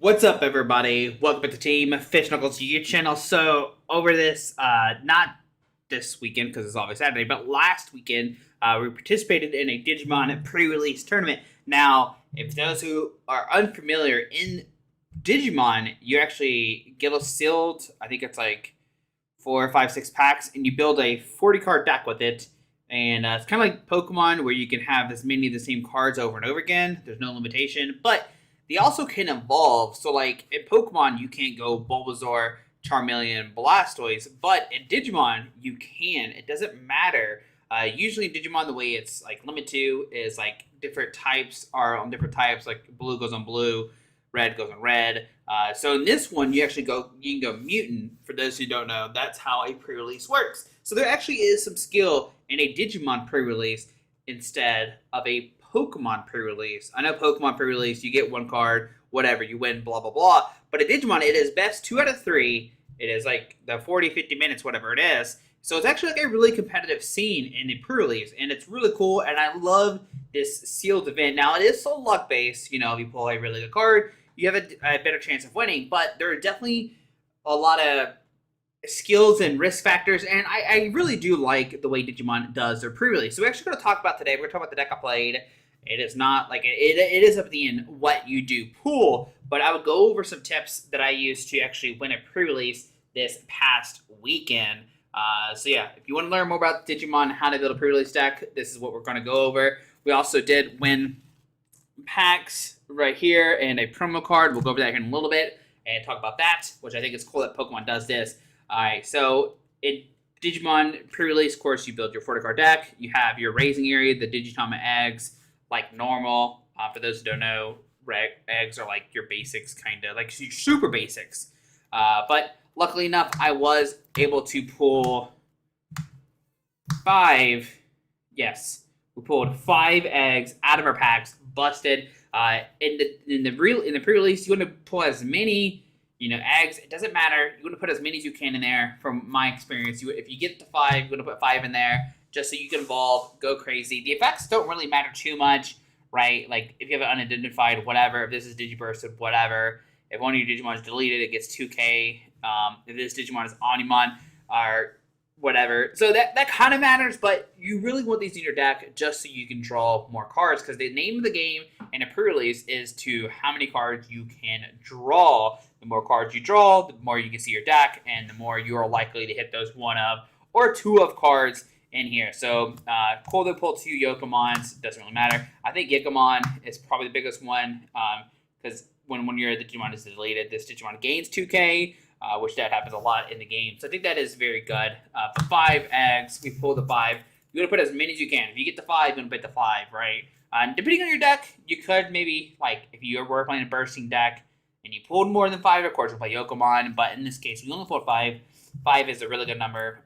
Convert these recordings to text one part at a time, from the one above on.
What's up, everybody? Welcome to the Team Fish Knuckles YouTube channel. So, over this, not this weekend because it's always Saturday, but last weekend, we participated in a Digimon pre-release tournament. Now, if those who are unfamiliar in Digimon, you actually get a sealed, I think it's like 4, 5, 6 packs, and you build a 40 card deck with it. And it's kind of like Pokemon, where you can have as many of the same cards over and over again. There's no limitation, but they also can evolve. So, like in Pokemon, you can't go Bulbasaur, Charmeleon, Blastoise, but in Digimon, you can. It doesn't matter. Usually, in Digimon, the way it's like limited to is like different types are on different types. Like blue goes on blue, red goes on red. So in this one, you can go mutant. For those who don't know, that's how a pre-release works. So there actually is some skill in a Digimon pre-release instead of a Pokemon pre-release. I know Pokemon pre-release, you get one card, whatever, you win, blah, blah, blah. But at Digimon, it is best 2 out of 3. It is like the 40, 50 minutes, whatever it is. So it's actually like a really competitive scene in the pre-release, and it's really cool, and I love this sealed event. Now, it is so luck-based. You know, if you pull a really good card, you have a better chance of winning, but there are definitely a lot of skills and risk factors, and I really do like the way Digimon does their pre-release. So we're actually going to talk about today. We're going to talk about the deck I played. It is not like it is up to the end what you do pool, but I would go over some tips that I used to actually win a pre-release this past weekend. So yeah, if you want to learn more about Digimon, how to build a pre-release deck, this is what we're going to go over. We also did win packs right here and a promo card. We'll go over that here in a little bit and talk about that, which I think is cool that Pokemon does this. All right, so in Digimon pre-release, of course, you build your 40 card deck. You have your raising area, the Digitama eggs, like normal. For those who don't know, eggs are like your basics, kind of like super basics. But luckily enough, I was able to pull 5. Yes, we pulled 5 eggs out of our packs, busted. In the pre-release, you want to pull as many eggs. It doesn't matter. You want to put as many as you can in there. From my experience, if you get to 5, you want to put 5 in there just so you can evolve, go crazy. The effects don't really matter too much, right? Like if you have an unidentified, whatever. If this is Digibursted, whatever. If one of your Digimon is deleted, it gets 2K. If this Digimon is Omnimon or whatever. So that kind of matters, but you really want these in your deck just so you can draw more cards, because the name of the game in a pre-release is to how many cards you can draw. The more cards you draw, the more you can see your deck, and the more you are likely to hit those 1 of or 2 of cards in here. So cool to pull 2 Yokomons. Doesn't really matter. I think Gigamon is probably the biggest one, because when your Digimon is deleted, this Digimon gains 2K, which that happens a lot in the game. So I think that is very good. For 5 eggs, we pull the 5. You want to put as many as you can. If you get the 5, you want to put the 5, right? Depending on your deck, you could maybe, like, if you were playing a bursting deck and you pulled more than 5, of course, you'll play Yokomon. But in this case, we only pulled 5. 5 is a really good number.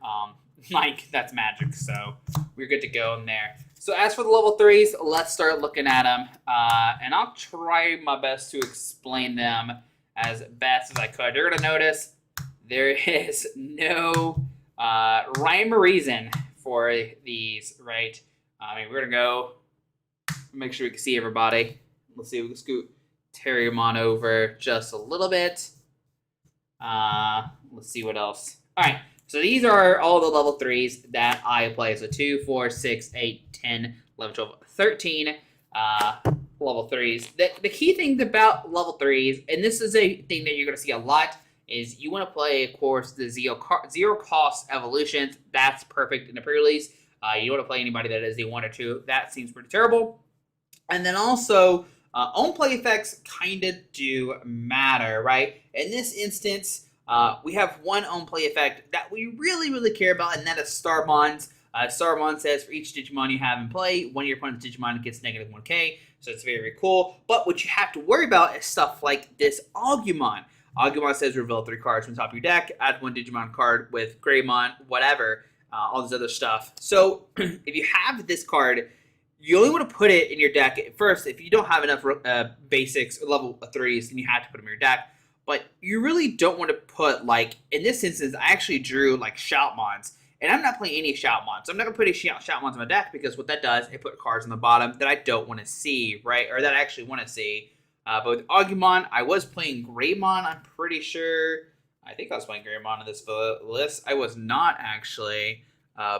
That's magic. So we're good to go in there. So as for the level 3s, let's start looking at them. And I'll try my best to explain them as best as I could. You're going to notice there is no rhyme or reason for these, right? We're going to go make sure we can see everybody. Let's see if we can scoot Terriermon over just a little bit. Let's see what else. All right. So these are all the level 3s that I play. So 2, 4, 6, 8, 10, 11, 12, 13 level 3s. The key thing about level 3s, and this is a thing that you're going to see a lot, is you want to play, of course, the zero cost evolutions. That's perfect in the pre-release. You don't want to play anybody that is a 1 or 2. That seems pretty terrible. And then also, own play effects kind of do matter, right? In this instance, we have one own play effect that we really, really care about, and that is Starbonds. Starbond says for each Digimon you have in play, one of your opponent's Digimon gets negative 1K, so it's very, very cool. But what you have to worry about is stuff like this Agumon. Agumon says reveal 3 cards from the top of your deck, add 1 Digimon card with Greymon, whatever, all this other stuff. So if you have this card, you only want to put it in your deck first. If you don't have enough basics or level 3s, then you have to put them in your deck. But you really don't want to put, like, in this instance, I actually drew, like, Shoutmons. And I'm not playing any Shoutmons. So I'm not going to put any Shoutmons in my deck, because what that does, it put cards on the bottom that I don't want to see, right? Or that I actually want to see. But with Agumon, I was playing Greymon, I'm pretty sure. I think I was playing Greymon on this list. I was not, actually.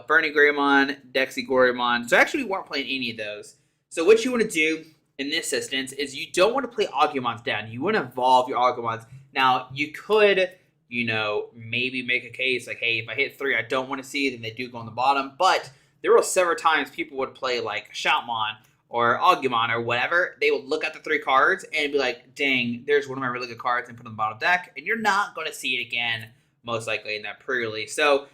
Burning Greymon, Dexy Gorymon. So actually, we weren't playing any of those. So what you want to do in this instance is you don't want to play Agumons down. You want to evolve your Agumons. Now, you could, maybe make a case like, hey, if I hit 3, I don't want to see it, then they do go on the bottom. But there were several times people would play like Shoutmon or Agumon or whatever. They would look at the 3 cards and be like, dang, there's one of my really good cards, and put it on the bottom deck. And you're not going to see it again, most likely, in that pre-release. So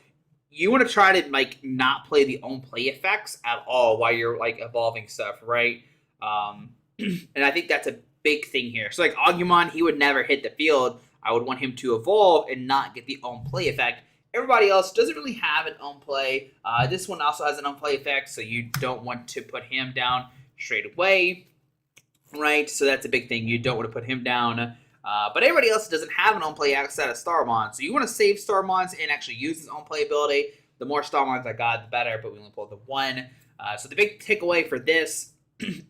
you want to try to not play the own play effects at all while you're evolving stuff, right? And I think that's a big thing here. So Agumon, he would never hit the field. I would want him to evolve and not get the own play effect. Everybody else doesn't really have an own play. This one also has an own play effect, so you don't want to put him down straight away, right? So that's a big thing. You don't want to put him down. But everybody else doesn't have an own play outside of Starmon. So you want to save Starmons and actually use his own play ability. The more Starmons I got, the better, but we only pulled the 1. So the big takeaway for this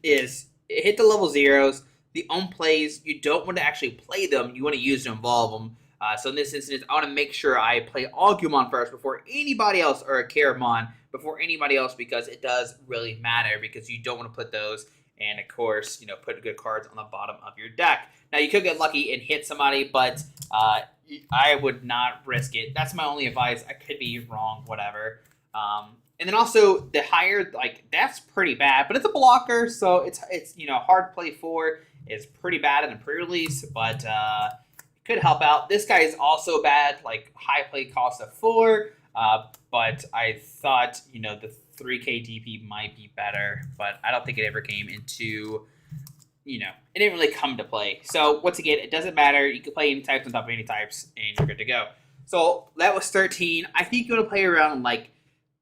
is hit the level 0s. The own plays, you don't want to actually play them. You want to use to evolve them. So in this instance, I want to make sure I play Agumon first before anybody else, or a Caramon before anybody else, because it does really matter, because you don't want to put those, and of course, put good cards on the bottom of your deck. Now, you could get lucky and hit somebody, but I would not risk it. That's my only advice. I could be wrong, whatever. And then also, the higher, that's pretty bad, but it's a blocker, so it's hard play 4 is pretty bad in the pre-release, but could help out. This guy is also bad, high play cost of 4, but I thought, the 3k DP might be better, but I don't think it ever came into, it didn't really come to play. So once again, it doesn't matter. You can play any types on top of any types, and you're good to go. So that was 13. I think you're going to play around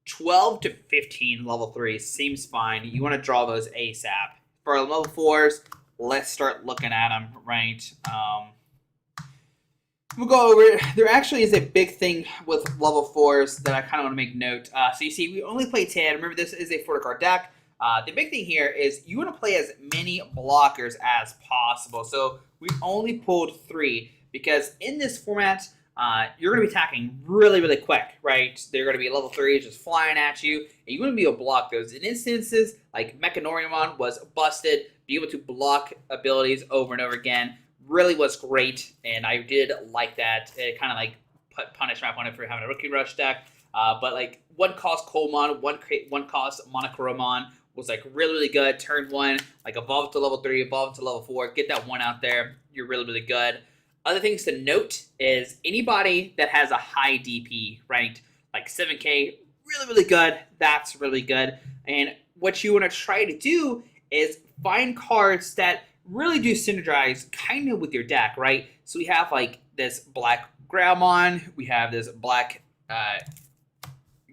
12 to 15 level 3s. Seems fine. You want to draw those ASAP. For level 4s, let's start looking at them, right? We'll go over it. There actually is a big thing with level 4s that I kind of want to make note. So you see, we only play 10. Remember, this is a 4-card deck. The big thing here is you want to play as many blockers as possible. So we only pulled 3 because in this format, you're going to be attacking really, really quick, right? They're going to be level 3s just flying at you, and you want to be able to block those. In instances, like Mechanoriumon was busted, be able to block abilities over and over again. Really was great, and I did like that. It kind of punished my opponent for having a Rookie Rush deck. But one cost Coalmon, one cost Monochromon was really, really good. Turn 1, evolve to level 3, evolve to level 4, get that 1 out there. You're really, really good. Other things to note is anybody that has a high DP ranked, 7k, really, really good. That's really good. And what you want to try to do is find cards that really do synergize kind of with your deck, right? So we have this black Greymon, we have this black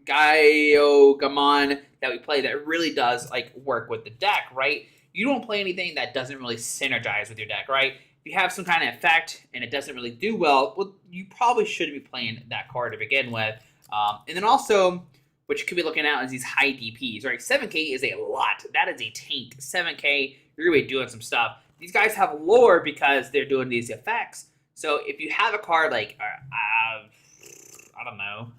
Gaiyogamon that we play that really does work with the deck, right? You don't play anything that doesn't really synergize with your deck, right? If you have some kind of effect and it doesn't really do well, you probably shouldn't be playing that card to begin with. And then also, what you could be looking at is these high DPs, right? 7k is a lot. That is a tank. 7k, you're going to be doing some stuff. These guys have lore because they're doing these effects. So if you have a card I don't know,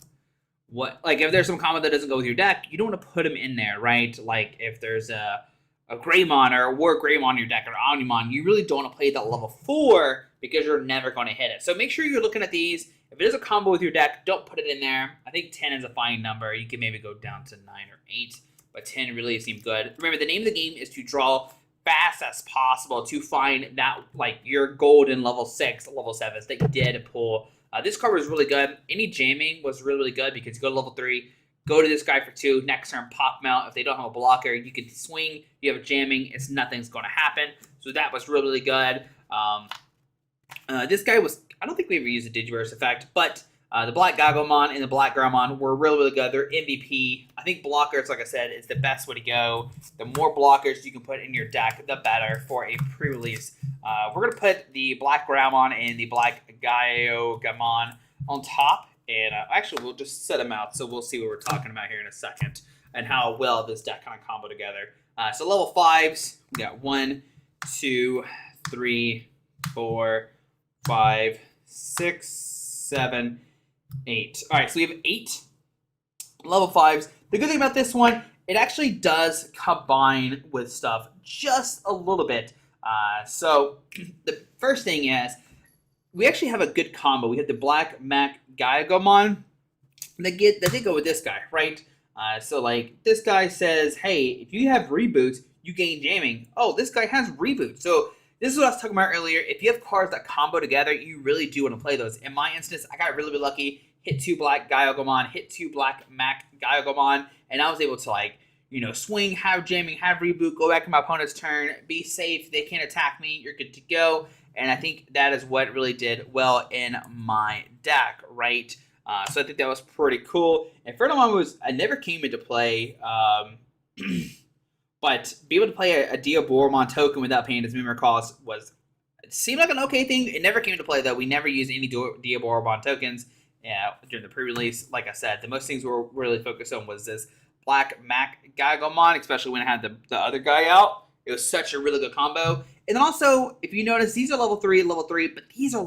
if there's some combo that doesn't go with your deck, you don't want to put them in there, right? If there's a Greymon or a War Greymon in your deck, or Omnimon, you really don't want to play that level 4 because you're never going to hit it. So make sure you're looking at these. If it is a combo with your deck, don't put it in there. I think 10 is a fine number. You can maybe go down to 9 or 8, but 10 really seems good. Remember, the name of the game is to draw fast as possible to find that, your golden level 6, level 7s that you did pull. This card was really good. Any jamming was really, really good because you go to level 3, go to this guy for 2, next turn pop him out. If they don't have a blocker, you can swing, you have a jamming, nothing's going to happen. So that was really, really good. This guy was, I don't think we ever used a Digiverse effect, but the Black Gagomon and the Black Greymon were really, really good. They're MVP. I think blockers, like I said, is the best way to go. The more blockers you can put in your deck, the better for a pre-release. We're going to put the Black Greymon and the Black Gaiyogamon on top. And actually, we'll just set them out, so we'll see what we're talking about here in a second and how well this deck kind of combo together. So level 5s, we got 1, 2, 3, 4, 5, 6, 7, 8. All right, so we have 8 level 5s. The good thing about this one, it actually does combine with stuff just a little bit. So the first thing is, we actually have a good combo. We have the Black Mac Gaiagomon that did go with this guy, right? So like this guy says, hey, if you have reboots, you gain jamming. Oh, this guy has reboot. So this is what I was talking about earlier. If you have cards that combo together, you really do want to play those. In my instance, I got really lucky. Hit 2 Black Gaiagomon, hit 2 Black Mac Gaiagomon, and I was able to, like, you know, swing, have jamming, have reboot, go back to my opponent's turn, be safe, they can't attack me, you're good to go. And I think that is what really did well in my deck, right? So I think that was pretty cool. And Ferdinand was, I never came into play, but be able to play a Diaboromon token without paying its memory cost it seemed like an okay thing. It never came into play, though. We never used any Diaboromon tokens during the pre-release. Like I said, the most things we were really focused on was this Black Mac Gaiagomon, especially when I had the other guy out. It was such a really good combo. And then also, if you notice, these are level 3, but these are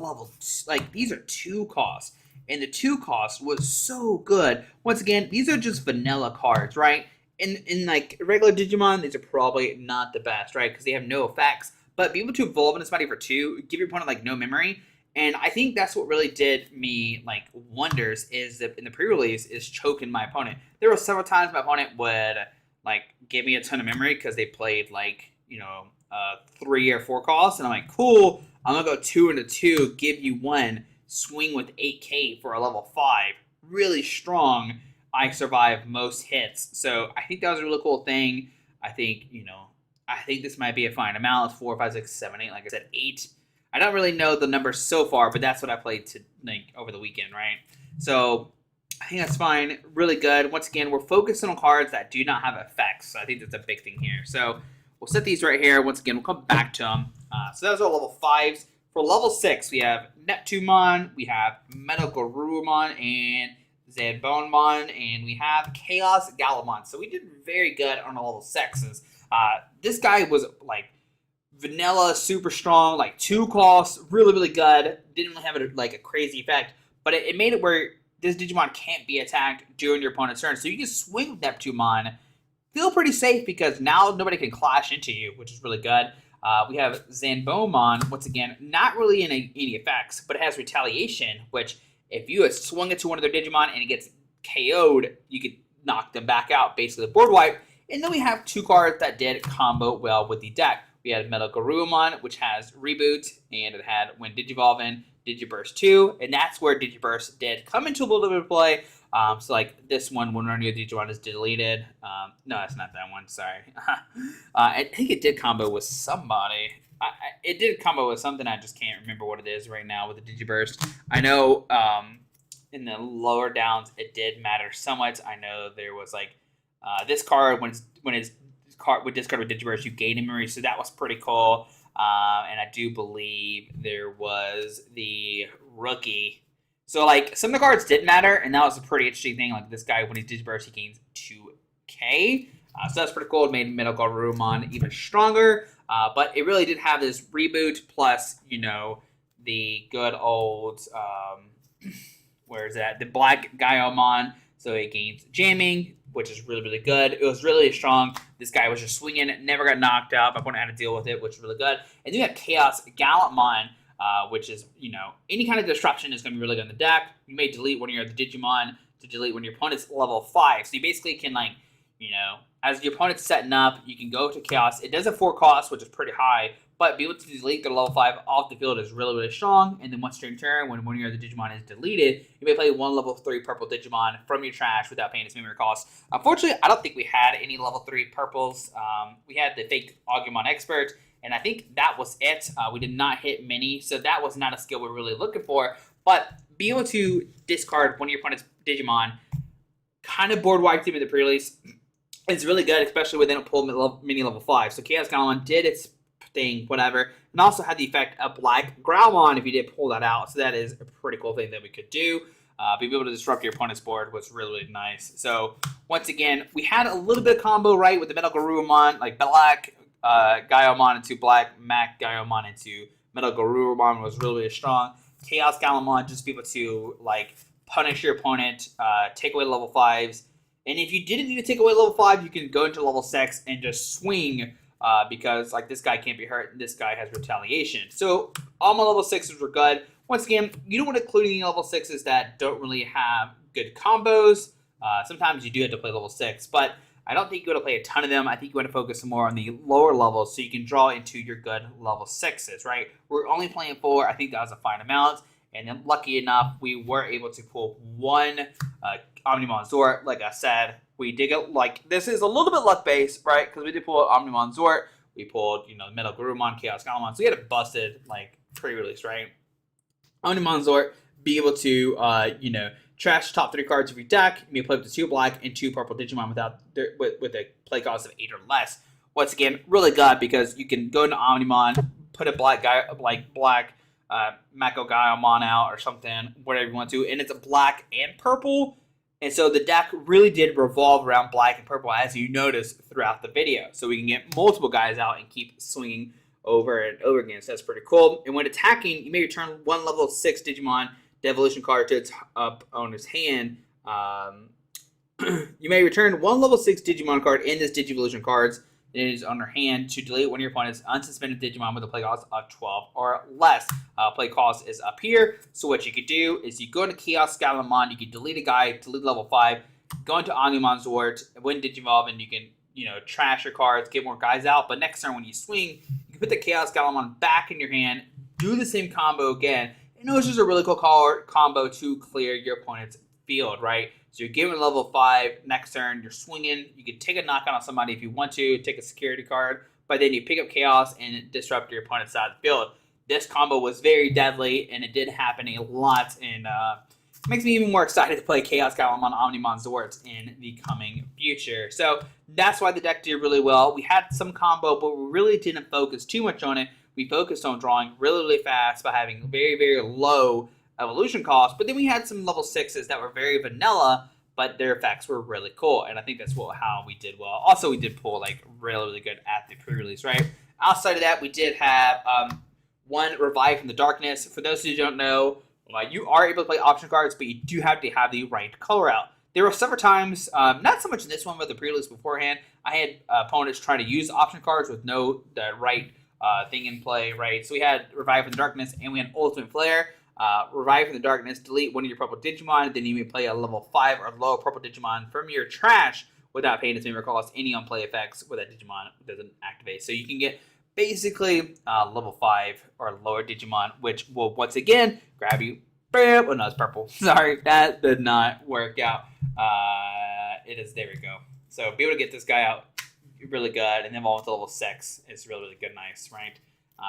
these are 2 costs. And the 2 cost was so good. Once again, these are just vanilla cards, right? In like regular Digimon, these are probably not the best, right? Because they have no effects. But be able to evolve into somebody for 2, give your opponent like no memory. And I think that's what really did me like wonders is that in the pre-release is choking my opponent. There were several times my opponent would like give me a ton of memory because they played like, you know, 3 or 4 costs, and I'm like, cool, I'm gonna go 2 into 2, give you 1, swing with 8k for a level 5, really strong. I survive most hits, so I think that was a really cool thing. I think, you know, I think this might be a fine amount. It's 4, 5, 6, 7, 8. Like I said, 8. I don't really know the numbers so far, but that's what I played to like over the weekend, right? So I think that's fine. Really good. Once again, we're focusing on cards that do not have effects. So I think that's a big thing here. So we'll set these right here. Once again, we'll come back to them. So those are level 5s. For level 6, we have Neptunemon, we have Metagarurumon, and Zanbonemon, and we have Chaos Galamon. So we did very good on the level 6s. This guy was like vanilla, super strong, like 2 costs, really good. Didn't really have a crazy effect, but it made it where this Digimon can't be attacked during your opponent's turn. So you can swing with Neptunemon, feel pretty safe because now nobody can clash into you, which is really good. We have Zanbonemon, once again, not really in any effects, but it has retaliation, which if you had swung it to one of their Digimon and it gets KO'd, you could knock them back out, basically the board wipe. And then we have 2 cards that did combo well with the deck. We had Metagarurumon, which has Reboot, and it had when Digivolving, Digiburst 2, and that's where Digiburst did come into a little bit of play. So like this one, when one of your Digimon is deleted. No, that's not that one, sorry. I think it did combo with somebody. It did combo with something, I just can't remember what it is right now with the Digiburst. I know in the lower downs, it did matter somewhat. I know there was like this card, when it's card with discard with Digiburst, you gain memory, so that was pretty cool. And I do believe there was the rookie. So like some of the cards did matter, and that was a pretty interesting thing. Like this guy, when he's Digiburst, he gains 2k. So that's pretty cool. It made Metagarurumon even stronger. But it really did have this reboot plus, you know, the good old where is that? The Black Gaiomon. So it gains jamming, which is really good. It was really strong. This guy was just swinging, never got knocked out. My opponent had to deal with it, which is really good. And then you have Chaos Gallantmon, which is, you know, any kind of disruption is going to be really good in the deck. You may delete one of your Digimon to delete when your opponent's level 5. So you basically can, like, you know, as your opponent's setting up, you can go to Chaos. It does have 4 costs, which is pretty high, but be able to delete their level 5 off the field is really strong. And then once during turn, when one of your other Digimon is deleted, you may play 1 level 3 purple Digimon from your trash without paying its memory cost. Unfortunately, I don't think we had any level 3 purples. We had the fake Agumon Expert, and I think that was it. We did not hit many, so that was not a skill we're really looking for. But be able to discard one of your opponent's Digimon, kind of board wiped him in the pre-release. It's really good, especially when they don't pull mini level 5. So Chaos Gallantmon did its thing, whatever, and also had the effect of Black Growlmon if you did pull that out. So that is a pretty cool thing that we could do. Be able to disrupt your opponent's board was really nice. So once again, we had a little bit of combo right with the Metagarurumon, like Black Gaiomon into black, Mac Gaiomon into Metal Garurumon was really, really strong. Chaos Galamon just be able to like punish your opponent, take away level 5s. And if you didn't need to take away level 5, you can go into level 6 and just swing because like this guy can't be hurt and this guy has retaliation. So all my level 6s were good. Once again, you don't want to include any level 6s that don't really have good combos. Sometimes you do have to play level 6, but I don't think you want to play a ton of them. I think you want to focus more on the lower levels so you can draw into your good level 6s, right? We're only playing 4. I think that was a fine amount. And then lucky enough, we were able to pull one Omnimon Zort. Like I said, we did get, like, this is a little bit luck-based, right? Because we did pull Omnimon Zort. We pulled, you know, Metal Garurumon, Chaos Galamon. So we had a busted, like, pre-release, right? Omnimon Zort, be able to, you know, trash top 3 cards of your deck. You may play up to 2 black and 2 purple Digimon with a play cost of 8 or less. Once again, really good because you can go into Omnimon, put a black guy, like black Mako Gaiomon out or something, whatever you want to, and it's a black and purple. And so the deck really did revolve around black and purple, as you notice throughout the video. So we can get multiple guys out and keep swinging over and over again. So that's pretty cool. And when attacking, you may return 1 level 6 Digimon Devolution card to its owner's hand. You may return 1 level 6 Digimon card in this Digivolution cards in his owner hand to delete one of your opponent's unsuspended Digimon with a play cost of 12 or less. Play cost is up here. So what you could do is you go into Chaos Galamon, you can delete a guy, delete level 5, go into Omnimon Zort, win Digivolve, and you can, you know, trash your cards, get more guys out. But next turn when you swing, you can put the Chaos Galamon back in your hand, do the same combo again. And it was just a really cool combo to clear your opponent's field, right? So you're giving level 5 next turn, you're swinging, you can take a knockout on somebody if you want to, take a security card, but then you pick up Chaos and disrupt your opponent's side of the field. This combo was very deadly, and it did happen a lot, and it makes me even more excited to play Chaos Galamon Omnimon Zords in the coming future. So that's why the deck did really well. We had some combo, but we really didn't focus too much on it. We focused on drawing really, really fast by having very, very low evolution cost, but then we had some level 6s that were very vanilla, but their effects were really cool, and I think that's how we did well. Also, we did pull like really, really good at the pre-release, right? Outside of that, we did have one Revive from the Darkness. For those who don't know, you are able to play option cards, but you do have to have the right color out. There were several times, not so much in this one, but the pre-release beforehand, I had opponents trying to use option cards with the right thing in play, right? So we had Revive from the Darkness, and we had Ultimate Flare. Revive from the Darkness, delete one of your purple Digimon, then you may play a level 5 or lower purple Digimon from your trash without paying its memory cost. Any on-play effects with that Digimon doesn't activate. So you can get basically level 5 or lower Digimon, which will once again grab you. Oh no, it's purple. Sorry, that did not work out. There we go. So be able to get this guy out really good, and then evolve to level 6 is really, really good, nice, right?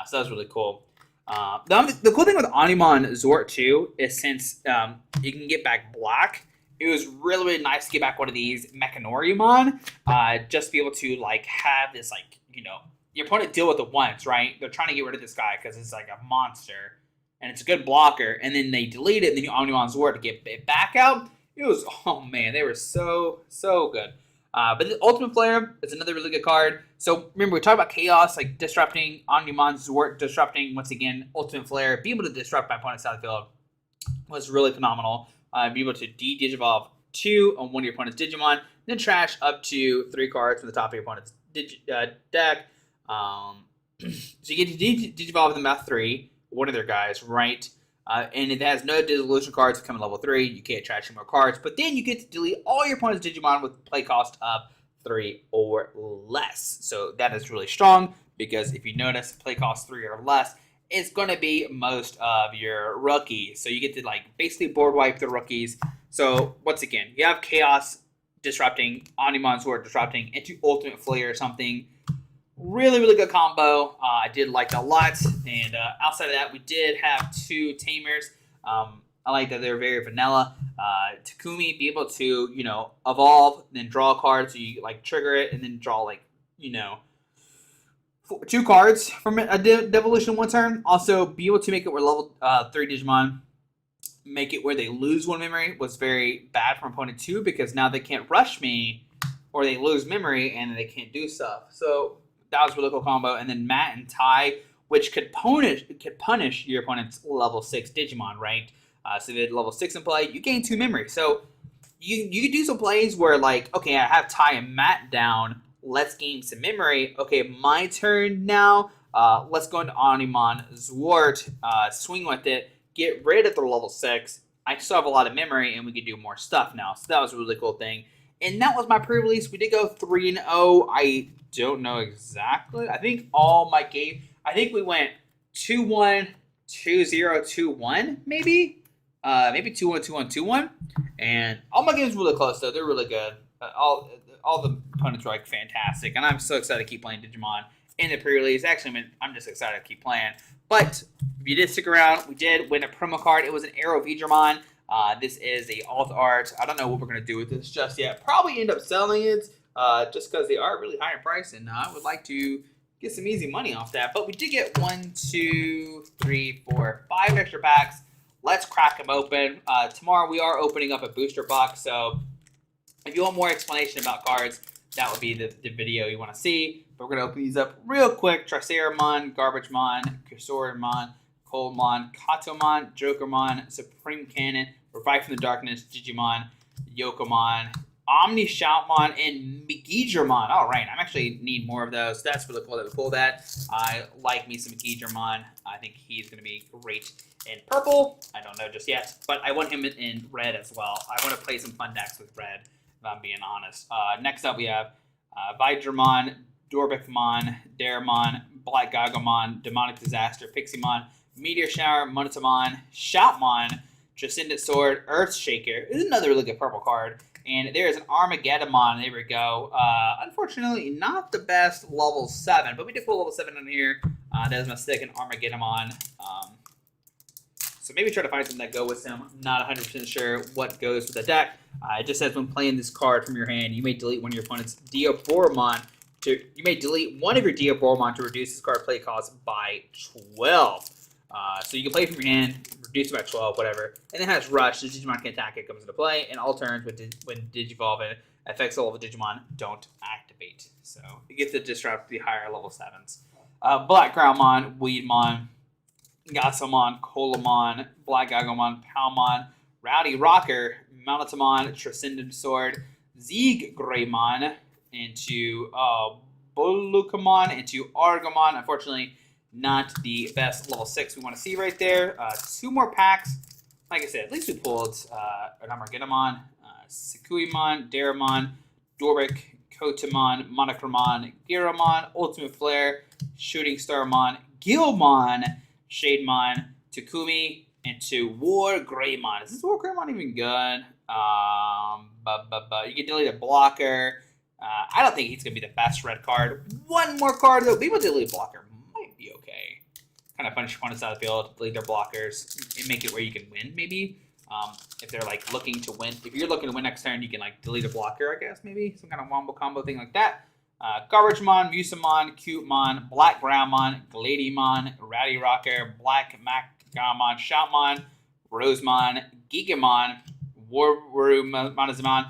So that was really cool. The cool thing with Omnimon Zort too is since you can get back black, it was really, really nice to get back one of these Mechanorimon. Just to be able to like have this, like, you know, your opponent deal with it once, right? They're trying to get rid of this guy because it's like a monster and it's a good blocker, and then they delete it, and then you Omnimon Zort to get it back out. It was, oh man, they were so good. But the Ultimate Flare is another really good card. So remember, we talked about Chaos, like disrupting, Omnimon Zort disrupting, once again, Ultimate Flare, being able to disrupt my opponent's side of the field was really phenomenal. Be able to de-Digivolve 2 on one of your opponent's Digimon, then trash up to 3 cards from the top of your opponent's deck. So you get to de-Digivolve them about 3, one of their guys, right? And it has no dissolution cards coming level 3. You can't trash any more cards. But then you get to delete all your opponent's Digimon with play cost of 3 or less. So that is really strong because if you notice, play cost 3 or less is going to be most of your rookies. So you get to like basically board wipe the rookies. So once again, you have Chaos disrupting, Omnimon Zort disrupting into Ultimate Flare or something. Really, really good combo. I did like that a lot. And outside of that, we did have 2 Tamers. I like that they're very vanilla. Takumi, be able to, you know, evolve, then draw a card. So you like trigger it and then draw like, you know, 2 cards from a devolution one turn. Also, be able to make it where level 3 Digimon make it where they lose 1 memory was very bad for opponent 2 because now they can't rush me or they lose memory and they can't do stuff. So that was a really cool combo. And then Matt and Ty, which could punish your opponent's level 6 Digimon, right? So if you had level 6 in play, you gain 2 memory. So you could do some plays where, like, okay, I have Ty and Matt down. Let's gain some memory. Okay, my turn now. Let's go into Omnimon Zwart, swing with it, get rid of the level 6. I still have a lot of memory, and we can do more stuff now. So that was a really cool thing. And that was my pre-release. We did go 3-0. I don't know exactly. I think all my game. I think we went 2-1, 2-0, 2-1, maybe. Maybe 2-1, 2-1, 2-1. And all my games were really close, though. They're really good. All the opponents were, like, fantastic. And I'm so excited to keep playing Digimon in the pre-release. Actually, I'm just excited to keep playing. But if you did stick around, we did win a promo card. It was an Arrow Digimon. This is a alt art. I don't know what we're going to do with this just yet. Probably end up selling it just because they are really high in price. And I would like to get some easy money off that. But we did get 1, 2, 3, 4, 5 extra packs. Let's crack them open. Tomorrow we are opening up a booster box. So if you want more explanation about cards, that would be the video you want to see. But we're going to open these up real quick. Triceramon, Garbagemon, Kusorimon, Coldmon, Katomon, Jokermon, Supreme Cannon, Revive from the Darkness, Digimon, Yokomon, Omni Shoutmon, and Megidramon. All right, I actually need more of those. That's really cool that we pulled that. I like me some Megidramon. I think he's going to be great in purple. I don't know just yet, but I want him in red as well. I want to play some fun decks with red, if I'm being honest. Next up, we have Vidramon, Dorbicmon, Daramon, Black Gagomon, Demonic Disaster, Piximon, Meteor Shower, Monotamon, Shoutmon, Transcendent Sword, Earthshaker. This is another really good purple card. And there is an Armageddonmon. There we go. Unfortunately, not the best level 7, but we did pull level 7 on here. That is my second Armageddonmon. So maybe try to find something that go with him. I'm not 100% sure what goes with the deck. It just says when playing this card from your hand, you may delete one of your opponent's Diaboromon. You may delete one of your Diaboromon to reduce this card play cost by 12. So you can play it from your hand, reduce it by 12, whatever. And it has Rush. The Digimon can attack. It comes into play. And all turns when Digivolve and affects all of the Digimon don't activate. So you get to disrupt the higher level 7s. Black Groundmon, Weedmon, Gasomon, Colamon, Black Gagomon, Palmon, Rowdy Rocker, Monotamon, Transcendent Sword, Zeeg Greymon, into Bolukamon, into Argomon. Unfortunately, not the best level 6 we want to see right there. 2 more packs. Like I said, at least we pulled an Armageddonmon, Sekuimon, Daramon, Dorbic, Kotamon, Monochromon, Giramon, Ultimate Flare, Shooting Starmon, Gilmon, Shademon, Takumi, and to War Greymon. Is this War Greymon even good? You can delete a blocker. I don't think he's going to be the best red card. One more card, though. Maybe we'll delete a blocker. Might be okay. Kind of punish opponents out of the field, delete their blockers, and make it where you can win, maybe. If they're, like, looking to win. If you're looking to win next turn, you can, like, delete a blocker, I guess, maybe. Some kind of wombo combo thing like that. Garbagemon, Musamon, Cutemon, Black Groundmon, Gladymon, Rowdy Rocker, Black Macgamon, Shoutmon, Rosemon, Gigamon, Monazamon,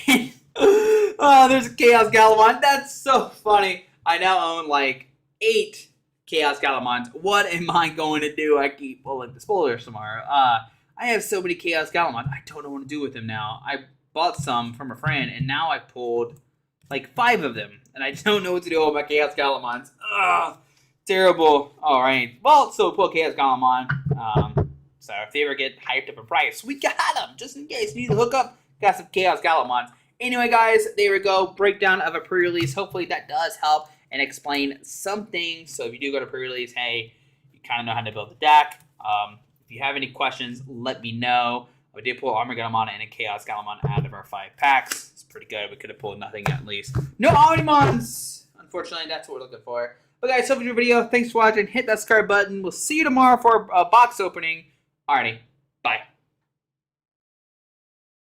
and there's a Chaos Galamon. That's so funny. I now own like 8 Chaos Galamons. What am I going to do? I keep pulling the spoilers tomorrow. I have so many Chaos Galamons. I don't know what to do with them now. I bought some from a friend, and now I pulled like 5 of them, and I don't know what to do with my Chaos Galamons. Ugh, terrible. All right. Well, so pull Chaos Galamon. So if they ever get hyped up in price, we got them just in case you need to hook up. Got some Chaos Galamons. Anyway, guys, there we go. Breakdown of a pre-release. Hopefully that does help and explain something. So if you do go to pre-release, hey, you kind of know how to build the deck. If you have any questions, let me know. We did pull Armageddon and a Chaos Galamon out of our 5 packs. It's pretty good. We could have pulled nothing at least. No Omnimons! Unfortunately, that's what we're looking for. But guys, hope you enjoyed the video. Thanks for watching. Hit that subscribe button. We'll see you tomorrow for a box opening. Alrighty. Bye.